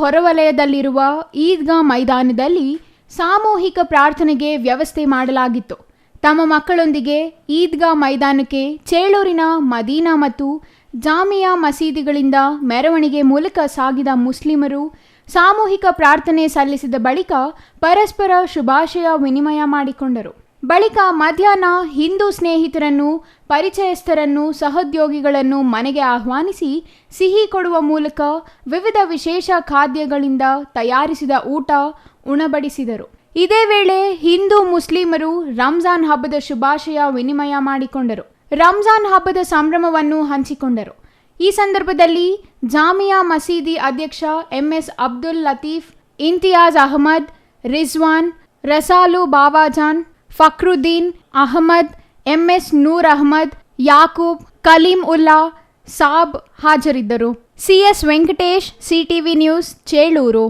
ಹೊರವಲಯದಲ್ಲಿರುವ ಈದ್ಗಾ ಮೈದಾನದಲ್ಲಿ ಸಾಮೂಹಿಕ ಪ್ರಾರ್ಥನೆಗೆ ವ್ಯವಸ್ಥೆ ಮಾಡಲಾಗಿತ್ತು. ತಮ್ಮ ಮಕ್ಕಳೊಂದಿಗೆ ಈದ್ಗಾ ಮೈದಾನಕ್ಕೆ ಚೇಳೂರಿನ ಮದೀನಾ ಮತ್ತು ಜಾಮಿಯಾ ಮಸೀದಿಗಳಿಂದ ಮೆರವಣಿಗೆ ಮೂಲಕ ಸಾಗಿದ ಮುಸ್ಲಿಮರು ಸಾಮೂಹಿಕ ಪ್ರಾರ್ಥನೆ ಸಲ್ಲಿಸಿದ ಬಳಿಕ ಪರಸ್ಪರ ಶುಭಾಶಯ ವಿನಿಮಯ ಮಾಡಿಕೊಂಡರು. ಬಳಿಕ ಮಧ್ಯಾಹ್ನ ಹಿಂದೂ ಸ್ನೇಹಿತರನ್ನು, ಪರಿಚಯಸ್ಥರನ್ನು, ಸಹೋದ್ಯೋಗಿಗಳನ್ನು ಮನೆಗೆ ಆಹ್ವಾನಿಸಿ ಸಿಹಿ ಕೊಡುವ ಮೂಲಕ ವಿವಿಧ ವಿಶೇಷ ಖಾದ್ಯಗಳಿಂದ ತಯಾರಿಸಿದ ಊಟ ಉಣಬಡಿಸಿದರು. ಇದೇ ವೇಳೆ ಹಿಂದೂ ಮುಸ್ಲಿಮರು ರಂಜಾನ್ ಹಬ್ಬದ ಶುಭಾಶಯ ವಿನಿಮಯ ಮಾಡಿಕೊಂಡರು. ರಂಜಾನ್ ಹಬ್ಬದ ಸಂಭ್ರಮವನ್ನು ಹಂಚಿಕೊಂಡರು. ಈ ಸಂದರ್ಭದಲ್ಲಿ ಜಾಮಿಯಾ ಮಸೀದಿ ಅಧ್ಯಕ್ಷ ಎಂಎಸ್ ಅಬ್ದುಲ್ ಲತೀಫ್, ಇಂತಿಯಾಜ್ ಅಹಮದ್, ರಿಜ್ವಾನ್, ರಸಾಲು ಬಾವಾಜಾನ್, ಫಕ್ರುದ್ದೀನ್ ಅಹಮದ್, ಎಂಎಸ್ ನೂರ್ ಅಹಮದ್, ಯಾಕೂಬ್, ಕಲೀಂ ಉಲ್ಲಾ ಸಾಬ್ ಹಾಜರಿದ್ದರು. CS Venkatesh, CTV news, Chelur.